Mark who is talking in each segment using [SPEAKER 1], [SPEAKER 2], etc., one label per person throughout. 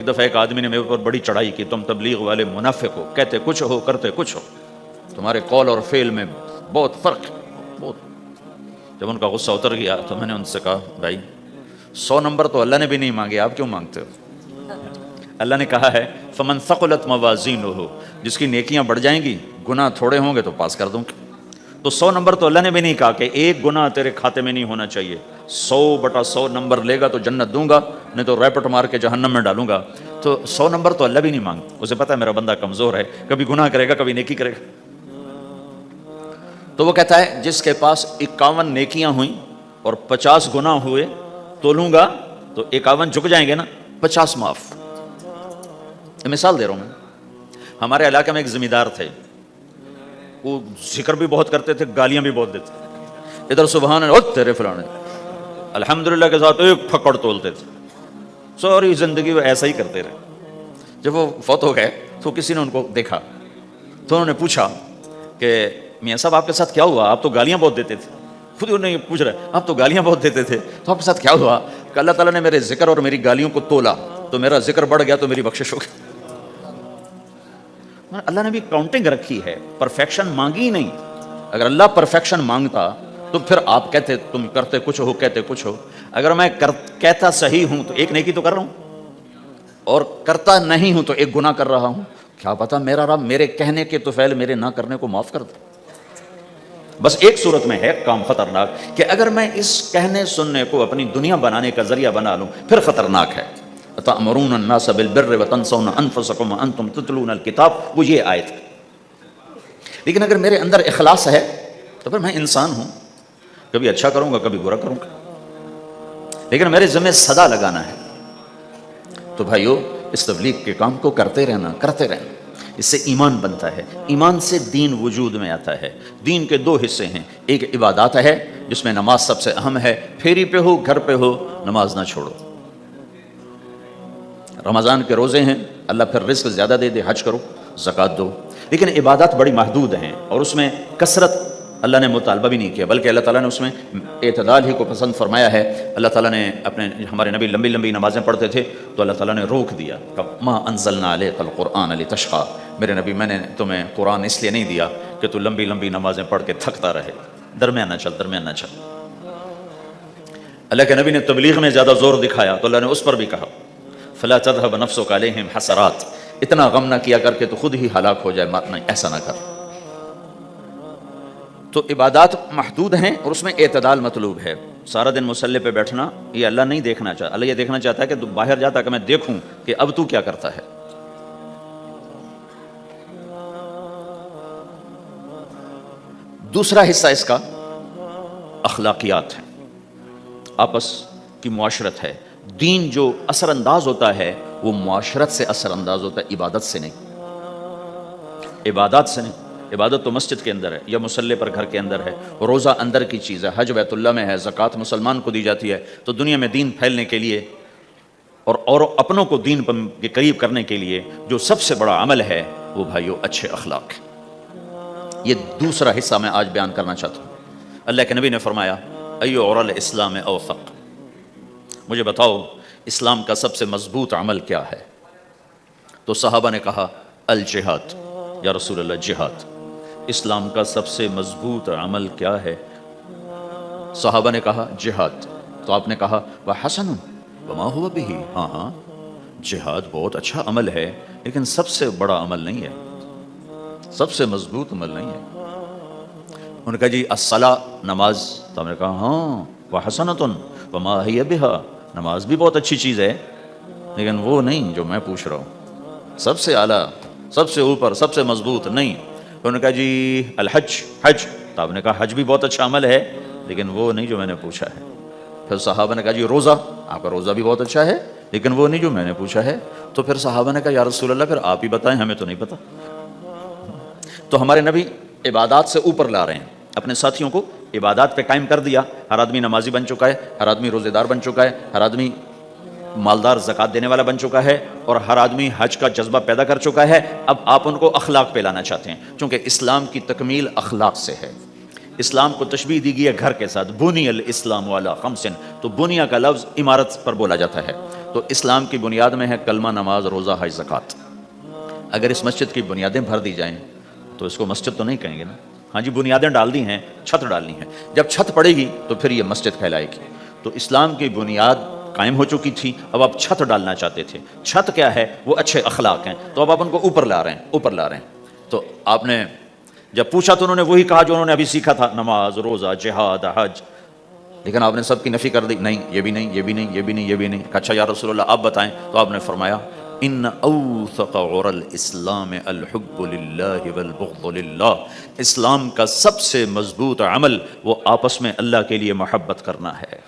[SPEAKER 1] ایک دفعہ ایک آدمی نے میرے اوپر بڑی چڑھائی کی، تم تبلیغ والے منافق ہو، کہتے کچھ ہو کرتے کچھ ہو، تمہارے قول اور فعل میں بہت فرق ہے بہت۔ جب ان کا غصہ اتر گیا تو میں نے ان سے کہا بھائی 100 نمبر تو اللہ نے بھی نہیں مانگے، آپ کیوں مانگتے ہو؟ اللہ نے کہا ہے فمن ثقلت موازینہ، جس کی نیکیاں بڑھ جائیں گی گناہ تھوڑے ہوں گے تو پاس کر دوں گا۔ تو 100 نمبر تو اللہ نے بھی نہیں کہا کہ ایک گناہ تیرے کھاتے میں نہیں ہونا چاہیے، 100/100 نمبر لے گا تو جنت دوں گا، نہیں تو ریپٹ مار کے جہنم میں ڈالوں گا۔ تو 100 نمبر تو اللہ بھی نہیں مانگتا، اسے پتا ہے میرا بندہ کمزور ہے، کبھی گناہ کرے گا کبھی نیکی کرے گا۔ تو وہ کہتا ہے جس کے پاس 51 نیکیاں ہوئیں اور 50 گناہ ہوئے تولوں گا تو 51 جھک جائیں گے نا، 50 معاف۔ مثال دے رہا ہوں میں، ہمارے علاقے میں ایک زمیندار تھے، وہ ذکر بھی بہت کرتے تھے، گالیاں بھی بہت دیتے تھے، ادھر سبحان اللہ تیرے فلانے الحمدللہ کے ساتھ ایک پھکڑ تولتے تھے، ساری زندگی وہ ایسا ہی کرتے رہے۔ جب وہ فوت ہو گئے تو کسی نے ان کو دیکھا تو انہوں نے پوچھا کہ میاں صاحب آپ کے ساتھ کیا ہوا؟ آپ تو گالیاں بہت دیتے تھے۔ خود انہیں پوچھ رہے آپ تو گالیاں بہت دیتے تھے تو آپ کے ساتھ کیا ہوا؟ کہ اللہ تعالیٰ نے میرے ذکر اور میری گالیوں کو تولا تو میرا ذکر بڑھ گیا تو میری بخشش ہو گئی۔ اللہ نے بھی کاؤنٹنگ رکھی ہے، پرفیکشن مانگی ہی نہیں۔ اگر اللہ پرفیکشن مانگتا تو پھر آپ کہتے تم کرتے کچھ ہو کہتے کچھ ہو۔ اگر میں کہتا صحیح ہوں تو ایک نیکی تو کر رہا ہوں، اور کرتا نہیں ہوں تو ایک گناہ کر رہا ہوں۔ کیا پتا میرا رب میرے کہنے کے طفیل میرے نہ کرنے کو معاف کر دے۔ بس ایک صورت میں ہے کام خطرناک کہ اگر میں اس کہنے سننے کو اپنی دنیا بنانے کا ذریعہ بنا لوں پھر خطرناک ہے۔ تأمرون الناس بالبر وتنسون انفسکم وانتم تتلون الکتاب، وہ یہ آیت ہے۔ لیکن اگر میرے اندر اخلاص ہے تو پھر میں انسان ہوں، کبھی اچھا کروں گا کبھی برا کروں گا، لیکن میرے ذمہ صدا لگانا ہے۔ تو بھائیو اس تبلیغ کے کام کو کرتے رہنا، اس سے ایمان بنتا ہے، ایمان سے دین وجود میں آتا ہے۔ دین کے 2 حصے ہیں، ایک عبادات ہے جس میں نماز سب سے اہم ہے، پھیری پہ ہو گھر پہ ہو نماز نہ چھوڑو۔ رمضان کے روزے ہیں، اللہ پھر رزق زیادہ دے دے، حج کرو، زکوٰۃ دو، لیکن عبادات بڑی محدود ہیں اور اس میں کثرت اللہ نے مطالبہ بھی نہیں کیا، بلکہ اللہ تعالیٰ نے اس میں اعتدال ہی کو پسند فرمایا ہے۔ اللہ تعالیٰ نے ہمارے نبی لمبی لمبی نمازیں پڑھتے تھے تو اللہ تعالیٰ نے روک دیا کہ ما انزلنا علیک القرآن لتشقی، میرے نبی میں نے تمہیں قرآن اس لیے نہیں دیا کہ تو لمبی لمبی نمازیں پڑھ کے تھکتا رہے، درمیان نہ چل۔ اللہ کے نبی نے تبلیغ میں زیادہ زور دکھایا تو اللہ نے اس پر بھی کہا فلا تذهب نفسك عليهم حسرات، اتنا غم نہ کیا کر کے تو خود ہی ہلاک ہو جائے، نہیں ایسا نہ کر۔ تو عبادات محدود ہیں اور اس میں اعتدال مطلوب ہے۔ سارا دن مصلی پہ بیٹھنا یہ اللہ نہیں دیکھنا چاہتا، اللہ یہ دیکھنا چاہتا ہے کہ تو باہر جاتا کہ میں دیکھوں کہ اب تو کیا کرتا ہے۔ دوسرا حصہ اس کا اخلاقیات ہے، آپس کی معاشرت ہے۔ دین جو اثر انداز ہوتا ہے وہ معاشرت سے اثر انداز ہوتا ہے، عبادت سے نہیں، عبادات سے نہیں۔ عبادت تو مسجد کے اندر ہے یا مصلی پر گھر کے اندر ہے، روزہ اندر کی چیز ہے، حج بیت اللہ میں ہے، زکوٰۃ مسلمان کو دی جاتی ہے۔ تو دنیا میں دین پھیلنے کے لیے اور اپنوں کو دین کے قریب کرنے کے لیے جو سب سے بڑا عمل ہے وہ بھائیو اچھے اخلاق ہے۔ یہ دوسرا حصہ میں آج بیان کرنا چاہتا ہوں۔ اللہ کے نبی نے فرمایا ایو اور الاسلام اوثق، مجھے بتاؤ اسلام کا سب سے مضبوط عمل کیا ہے؟ تو صحابہ نے کہا الجہاد، یا رسول اللہ جہاد۔ اسلام کا سب سے مضبوط عمل کیا ہے؟ صحابہ نے کہا جہاد۔ تو آپ نے کہا وحسن وما هو به، ہاں جہاد بہت اچھا عمل ہے لیکن سب سے بڑا عمل نہیں ہے، سب سے مضبوط عمل نہیں ہے۔ انہوں نے کہا جی الصلاۃ، نماز۔ تو ہم نے کہا ہاں وحسنۃ وما هي بها، نماز بھی بہت اچھی چیز ہے لیکن وہ نہیں جو میں پوچھ رہا ہوں، سب سے اعلیٰ، سب سے اوپر، سب سے مضبوط نہیں۔ انہوں نے کہا جی الحج، حج۔ تو آپ نے کہا حج بھی بہت اچھا عمل ہے لیکن وہ نہیں جو میں نے پوچھا ہے۔ پھر صحابہ نے کہا جی روزہ، آپ کا روزہ بھی بہت اچھا ہے لیکن وہ نہیں جو میں نے پوچھا ہے۔ تو پھر صحابہ نے کہا یا رسول اللہ پھر آپ ہی بتائیں، ہمیں تو نہیں پتہ۔ تو ہمارے نبی عبادات سے اوپر لا رہے ہیں، اپنے ساتھیوں کو عبادات پہ قائم کر دیا۔ ہر آدمی نمازی بن چکا ہے، ہر آدمی روزے دار بن چکا ہے، ہر آدمی مالدار زکوٰۃ دینے والا بن چکا ہے، اور ہر آدمی حج کا جذبہ پیدا کر چکا ہے۔ اب آپ ان کو اخلاق پہ لانا چاہتے ہیں، چونکہ اسلام کی تکمیل اخلاق سے ہے۔ اسلام کو تشبیہ دی گئی ہے گھر کے ساتھ، بنی الاسلام علی خمس، تو بنیا کا لفظ عمارت پر بولا جاتا ہے، تو اسلام کی بنیاد میں ہے کلمہ، نماز، روزہ، حج، زکوٰۃ۔ اگر اس مسجد کی بنیادیں بھر دی جائیں تو اس کو مسجد تو نہیں کہیں گے نا، ہاں جی بنیادیں ڈال دی ہیں، چھت ڈالنی ہے، جب چھت پڑے گی تو پھر یہ مسجد کہلائے گی۔ تو اسلام کی بنیاد قائم ہو چکی تھی، اب آپ چھت ڈالنا چاہتے تھے۔ چھت کیا ہے؟ وہ اچھے اخلاق ہیں، تو اب آپ ان کو اوپر لا رہے ہیں، اوپر لا رہے ہیں۔ تو آپ نے جب پوچھا تو انہوں نے وہی کہا جو انہوں نے ابھی سیکھا تھا، نماز، روزہ، جہاد، حج، لیکن آپ نے سب کی نفی کر دی، نہیں یہ بھی نہیں، یہ بھی نہیں، یہ بھی نہیں، یہ بھی نہیں۔ اچھا یا رسول اللہ آپ بتائیں، تو آپ نے فرمایا ان اوثق عر الاسلام الحب للہ والبغض للہ، اسلام کا سب سے مضبوط عمل وہ آپس میں اللہ کے لیے محبت کرنا ہے۔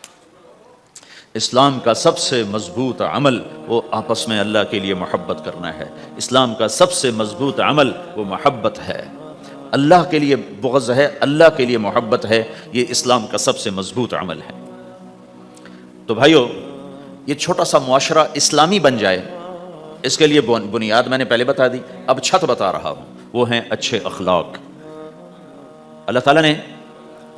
[SPEAKER 1] اسلام کا سب سے مضبوط عمل وہ آپس میں اللہ کے لیے محبت کرنا ہے۔ اسلام کا سب سے مضبوط عمل وہ محبت ہے، اللہ کے لیے بغض ہے، اللہ کے لیے محبت ہے، یہ اسلام کا سب سے مضبوط عمل ہے۔ تو بھائیو، یہ چھوٹا سا معاشرہ اسلامی بن جائے، اس کے لیے بنیاد میں نے پہلے بتا دی، اب چھت بتا رہا ہوں، وہ ہیں اچھے اخلاق۔ اللہ تعالیٰ نے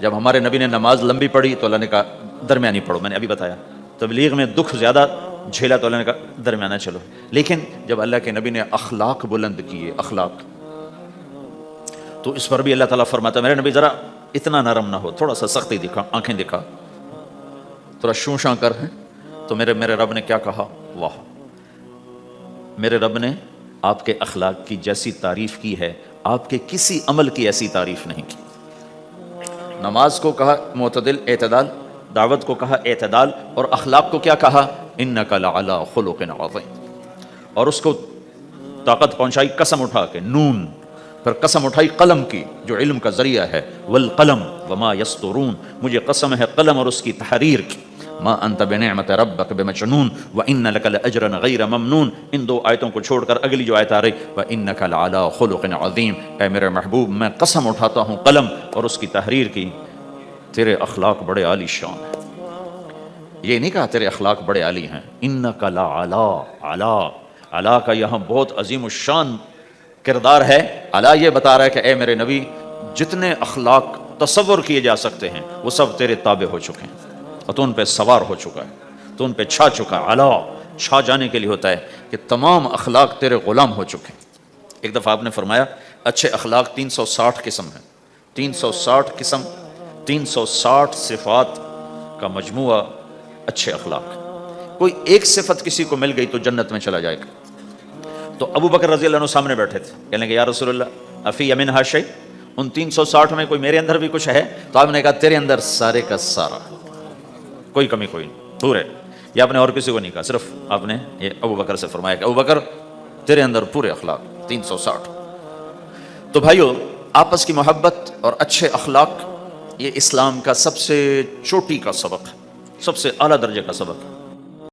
[SPEAKER 1] جب ہمارے نبی نے نماز لمبی پڑھی تو اللہ نے کہا درمیانی پڑھو، میں نے ابھی بتایا۔ تبلیغ میں دکھ زیادہ جھیلا تو اللہ نے کہا درمیانہ چلو۔ لیکن جب اللہ کے نبی نے اخلاق بلند کیے، اخلاق، تو اس پر بھی اللہ تعالیٰ فرماتا ہے میرے نبی ذرا اتنا نرم نہ ہو، تھوڑا سا سختی دکھا، آنکھیں دکھا، تھوڑا شوں شاں کر ہیں۔ تو میرے رب نے کیا کہا؟ واہ، میرے رب نے آپ کے اخلاق کی جیسی تعریف کی ہے، آپ کے کسی عمل کی ایسی تعریف نہیں کی۔ نماز کو کہا معتدل، اعتدال، دعوت کو کہا اعتدال، اور اخلاق کو کیا کہا؟ انک لعلی خلق عظیم، اور اس کو طاقت پہنچائی قسم اٹھا کے، نون، پھر قسم اٹھائی قلم کی جو علم کا ذریعہ ہے، والقلم وما یسطرون، مجھے قسم ہے قلم اور اس کی تحریر کی، ما انت بنعمت ربک بمجنون وان لک لاجرا غیر ممنون۔ ان دو آیتوں کو چھوڑ کر اگلی جو آیت آ رہی، وانک لعلی خلق عظیم، اے میرے محبوب میں قسم اٹھاتا ہوں قلم اور اس کی تحریر کی، تیرے اخلاق بڑے عالی شان ہیں۔ یہ نہیں کہا تیرے اخلاق بڑے عالی ہیں، انک لعلی، علا، علا کا یہاں بہت عظیم الشان کردار ہے۔ علا یہ بتا رہا ہے کہ اے میرے نبی، جتنے اخلاق تصور کیے جا سکتے ہیں وہ سب تیرے تابع ہو چکے ہیں، اور تو ان پہ سوار ہو چکا ہے، تو ان پہ چھا چکا ہے۔ علا چھا جانے کے لیے ہوتا ہے کہ تمام اخلاق تیرے غلام ہو چکے ہیں۔ ایک دفعہ آپ نے فرمایا اچھے اخلاق 360 قسم ہیں، 360 قسم، 360 صفات کا مجموعہ اچھے اخلاق۔ کوئی ایک صفت کسی کو مل گئی تو جنت میں چلا جائے گا۔ تو ابو بکر رضی اللہ عنہ سامنے بیٹھے تھے، کہنے کہ یا رسول اللہ افی منہا شیء، ان 360 میں کوئی میرے اندر بھی کچھ ہے؟ تو آپ نے کہا تیرے اندر سارے کا سارا، کوئی کمی کوئی نہیں، پورے۔ یہ آپ نے اور کسی کو نہیں کہا، صرف آپ نے یہ ابو بکر سے فرمایا کہ ابو بکر تیرے اندر پورے اخلاق 360۔ تو بھائیو، آپس کی محبت اور اچھے اخلاق یہ اسلام کا سب سے چوٹی کا سبق ہے، سب سے اعلیٰ درجے کا سبق ہے۔